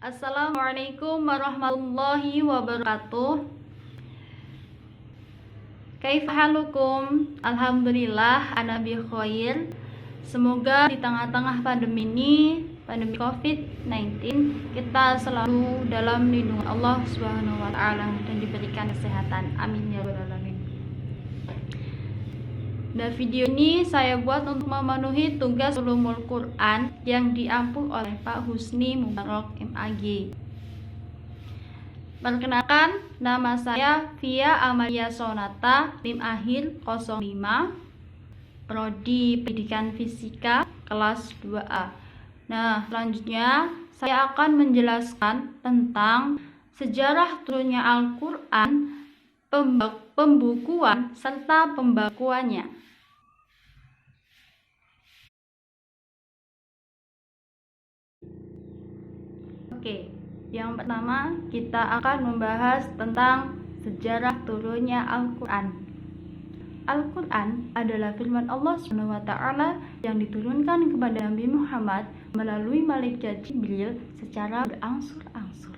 Assalamualaikum warahmatullahi wabarakatuh. Kaifa halukum? Alhamdulillah ana bi khair. Semoga di tengah-tengah pandemi ini, pandemi COVID-19, kita selalu dalam lindungan Allah Subhanahu wa taala dan diberikan kesehatan. Amin ya rabbal alamin. Nah, video ini saya buat untuk memenuhi tugas ulumul Quran yang diampu oleh Pak Husni Mubarak MAG. Perkenalkan, nama saya Via Amalia Sonata, NIM akhir 05, Prodi Pendidikan Fisika, kelas 2A. Nah, selanjutnya saya akan menjelaskan tentang sejarah turunnya Al-Quran, pembukuan, serta pembakuannya. Oke, yang pertama kita akan membahas tentang sejarah turunnya Al-Quran. Al-Quran adalah firman Allah SWT yang diturunkan kepada Nabi Muhammad melalui malaikat Jibril secara berangsur-angsur.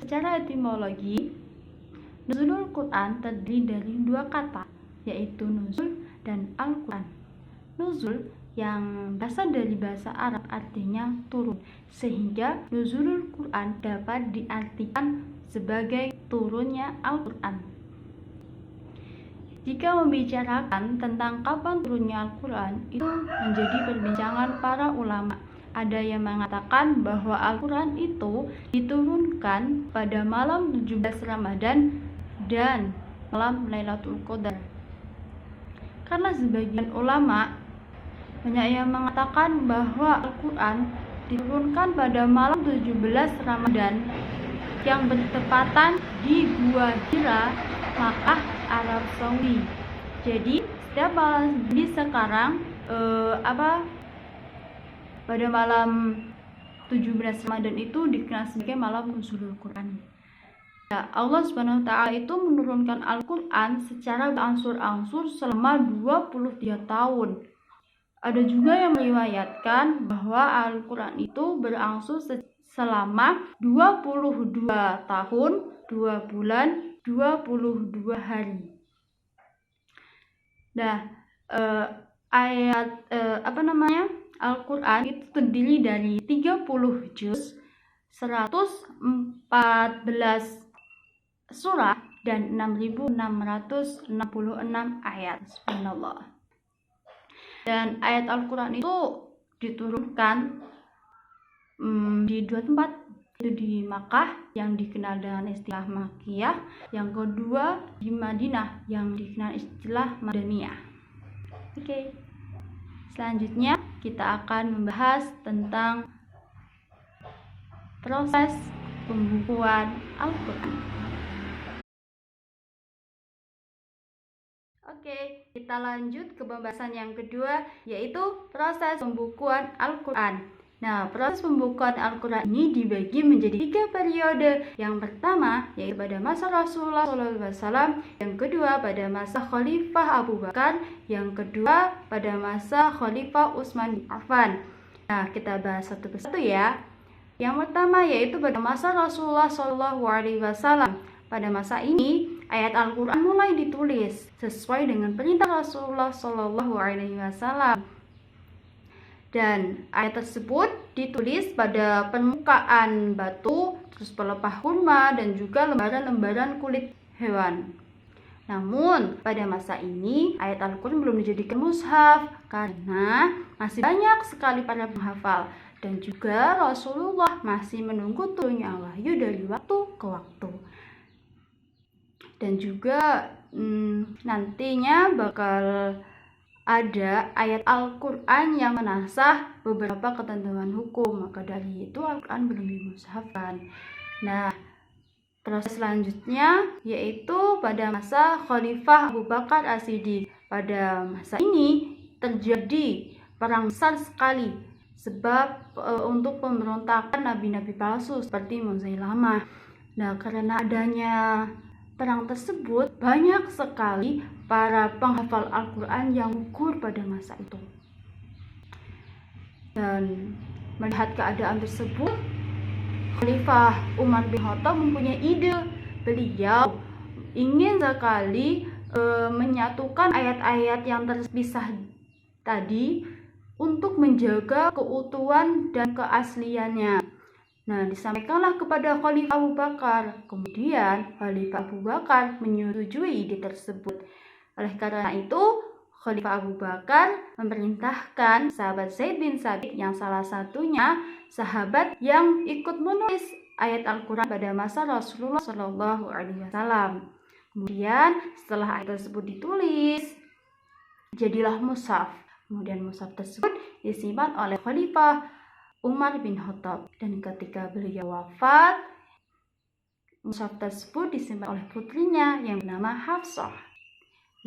Secara etimologi, nuzulul Quran terdiri dari dua kata, yaitu nuzul dan Al-Quran. Nuzul yang berasal dari bahasa Arab artinya turun, sehingga nuzulul Quran dapat diartikan sebagai turunnya Al-Quran. Jika membicarakan tentang kapan turunnya Al-Quran, itu menjadi perbincangan para ulama. Ada yang mengatakan bahwa Al-Quran itu diturunkan pada malam 17 Ramadan dan malam Lailatul Qadar. Karena sebagian ulama banyak yang mengatakan bahwa Al-Quran diturunkan pada malam 17 Ramadan yang bertepatan di Gua Hira, Makkah, Arab Saudi. Jadi setiap malam di sekarang pada malam 17 Ramadan itu dikenal sebagai malam nuzulul Quran. Ya, Allah Subhanahu wa taala itu menurunkan Al-Quran secara berangsur-angsur selama 23 tahun. Ada juga yang meriwayatkan bahwa Al-Quran itu berangsur selama 22 tahun, 2 bulan, 22 hari. Nah, Al-Quran itu terdiri dari 30 juz, 114 surah, dan 6.666 ayat. Subhanallah. Dan ayat Al-Quran itu diturunkan di dua tempat, yaitu di Makkah yang dikenal dengan istilah Makkiyah, yang kedua di Madinah yang dikenal istilah Madaniyah. Oke. Selanjutnya kita akan membahas tentang proses pembukuan Al-Quran. Oke, kita lanjut ke pembahasan yang kedua, yaitu proses pembukuan Al-Quran. Nah, proses pembukuan Al-Quran ini dibagi menjadi 3 periode. Yang pertama, yaitu pada masa Rasulullah SAW. Yang kedua, pada masa Khalifah Abu Bakar. Yang kedua, pada masa Khalifah Utsman bin Affan. Nah, kita bahas satu persatu ya. Yang pertama, yaitu pada masa Rasulullah SAW. Pada masa ini, ayat Al-Quran mulai ditulis sesuai dengan perintah Rasulullah SAW. Dan ayat tersebut ditulis pada permukaan batu, terus pelepah kurma, dan juga lembaran-lembaran kulit hewan. Namun, pada masa ini, ayat Al-Quran belum dijadikan mushaf karena masih banyak sekali para penghafal. Dan juga Rasulullah masih menunggu turunnya wahyu dari waktu ke waktu. Dan juga nantinya bakal ada ayat Al-Quran yang menasah beberapa ketentuan hukum. Maka dari itu Al-Quran belum dimushafkan. Nah, proses selanjutnya yaitu pada masa Khalifah Abu Bakar As-Siddiq. Pada masa ini terjadi perang besar sekali sebab untuk pemberontakan nabi-nabi palsu seperti Musailamah. Nah, karena adanya perang tersebut, banyak sekali para penghafal Al-Quran yang gugur pada masa itu. Dan Melihat keadaan tersebut, Khalifah Umar bin Khattab mempunyai ide. Beliau ingin sekali menyatukan ayat-ayat yang terpisah tadi untuk menjaga keutuhan dan keasliannya. Nah, disampaikanlah kepada Khalifah Abu Bakar. Kemudian Khalifah Abu Bakar menyetujui ide tersebut. Oleh karena itu, Khalifah Abu Bakar memerintahkan sahabat Zaid bin Sabit yang salah satunya sahabat yang ikut menulis ayat Al-Quran pada masa Rasulullah SAW. Kemudian setelah ayat tersebut ditulis, jadilah mushaf. Kemudian mushaf tersebut disimpan oleh Khalifah Umar bin Khattab. Dan ketika beliau wafat, mushaf tersebut disimpan oleh putrinya yang bernama Hafsah.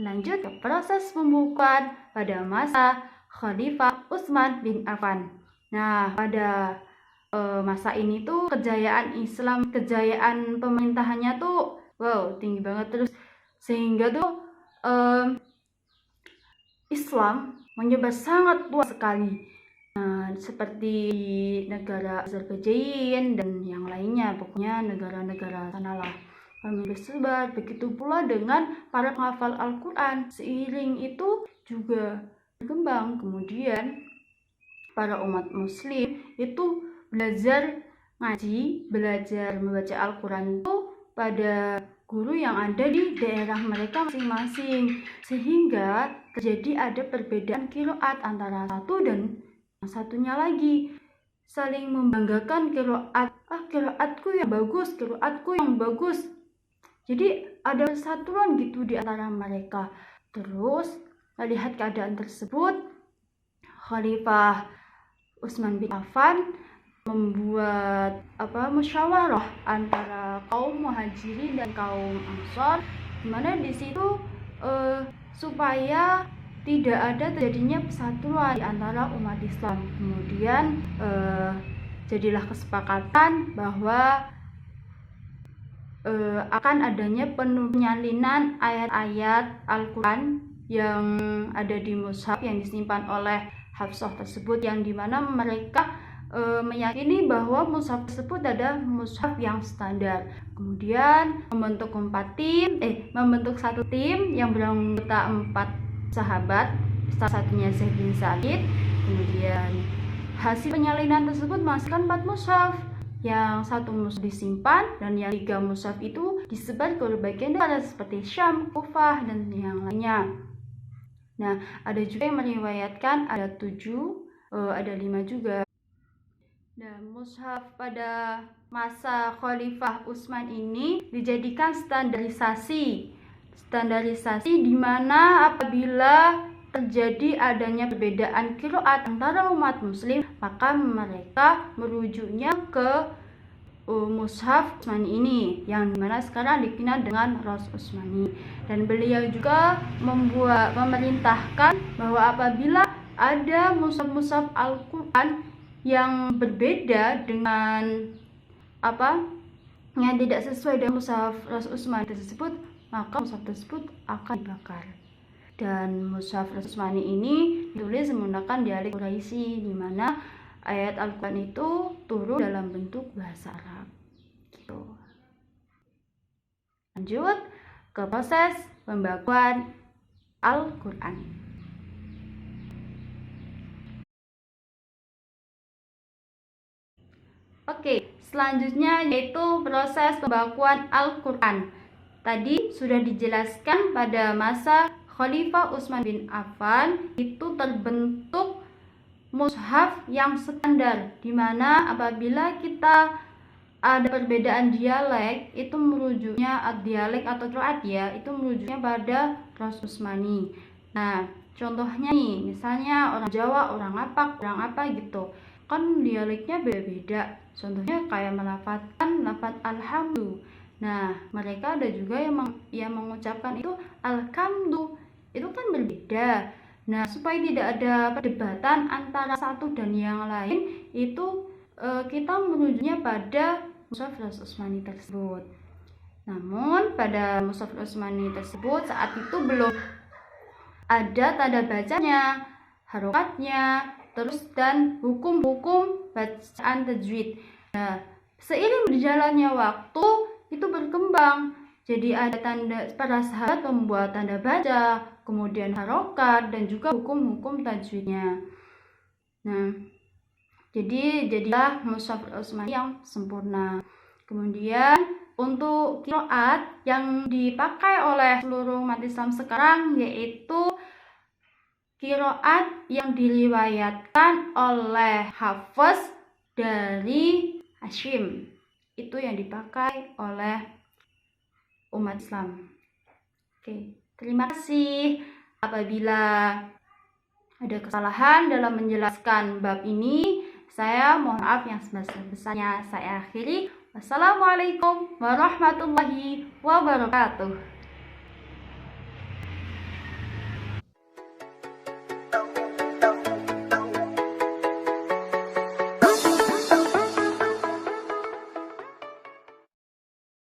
Lanjut ke proses pembukuan pada masa Khalifah Utsman bin Affan. Nah, pada masa ini tuh kejayaan Islam, kejayaan pemerintahannya tuh tinggi banget terus, sehingga tuh Islam menyebar sangat luas sekali. Nah, seperti negara Azerbaijan dan yang lainnya, pokoknya negara-negara sanalah kami bersebar. Begitu pula dengan para penghafal Al-Quran. Seiring itu juga berkembang. Kemudian para umat muslim itu belajar ngaji, belajar membaca Al-Quran itu pada guru yang ada di daerah mereka masing-masing, sehingga terjadi ada perbedaan qiraat antara satu dan yang satunya lagi, saling membanggakan qiraat. Qiraatku yang bagus, qiraatku yang bagus. Jadi ada persatuan gitu di antara mereka. Terus melihat keadaan tersebut, Khalifah Utsman bin Affan membuat musyawarah antara kaum Muhajirin dan kaum Ansor, di mana di situ supaya tidak ada terjadinya persatuan di antara umat Islam. Kemudian jadilah kesepakatan bahwa akan adanya penyalinan ayat-ayat Al-Quran yang ada di mushaf yang disimpan oleh Hafsah tersebut, yang dimana mereka meyakini bahwa mushaf tersebut adalah mushaf yang standar. Kemudian membentuk satu tim yang beranggota 4 sahabat, salah satunya Zaid bin Sabit. Kemudian hasil penyalinan tersebut menghasilkan 4 mushaf. Yang 1 mushaf disimpan dan yang 3 mushaf itu disebar ke berbagai negara seperti Syam, Kufah, dan yang lainnya. Nah, ada juga yang meriwayatkan ada 7, ada 5 juga. Dan mushaf pada masa Khalifah Utsman ini dijadikan standarisasi di mana apabila terjadi adanya perbedaan qiraat antara umat muslim, maka mereka merujuknya ke mushaf Utsmani ini, yang dimana sekarang dikenal dengan Ros Utsmani. Dan beliau juga memerintahkan bahwa apabila ada mushaf Al-Quran yang berbeda dengan yang tidak sesuai dengan mushaf Ros Utsmani tersebut, maka mushaf tersebut akan dibakar. Dan mushaf Ros Utsmani ini ditulis menggunakan dialek Quraisy, di mana ayat Al-Quran itu turun dalam bentuk bahasa Arab. Gitu. Lanjut ke proses pembakuan Al-Quran. Oke, selanjutnya yaitu proses pembakuan Al-Quran. Tadi sudah dijelaskan pada masa Khalifah Utsman bin Affan itu terbentuk mushaf yang standar, di mana apabila kita ada perbedaan dialek itu merujuknya dialek atau qiraat ya, itu merujuknya pada Ros Utsmani. Nah, contohnya nih, misalnya orang Jawa, orang apa gitu, kan dialeknya beda-beda. Contohnya kayak melafadzkan lafadz alhamdu. Nah, mereka ada juga yang mengucapkan itu alhamdu. Itu kan berbeda. Nah, supaya tidak ada perdebatan antara satu dan yang lain, itu kita merujuknya pada mushaf Ros Utsmani tersebut. Namun pada mushaf Ros Utsmani tersebut saat itu belum ada tanda bacanya, harokatnya, terus dan hukum-hukum bacaan tajwid. Nah, seiring berjalannya waktu itu berkembang. Jadi ada para sahabat membuat tanda baca, kemudian harokat, dan juga hukum-hukum tajwidnya. Nah, jadilah Mushaf Utsmani yang sempurna. Kemudian untuk qiraat yang dipakai oleh seluruh umat Islam sekarang yaitu qiraat yang diriwayatkan oleh Hafiz dari Hasyim. Itu yang dipakai oleh umat Islam. Oke, terima kasih. Apabila ada kesalahan dalam menjelaskan bab ini, saya mohon maaf yang sebesar-besarnya. Saya akhiri. Wassalamualaikum warahmatullahi wabarakatuh.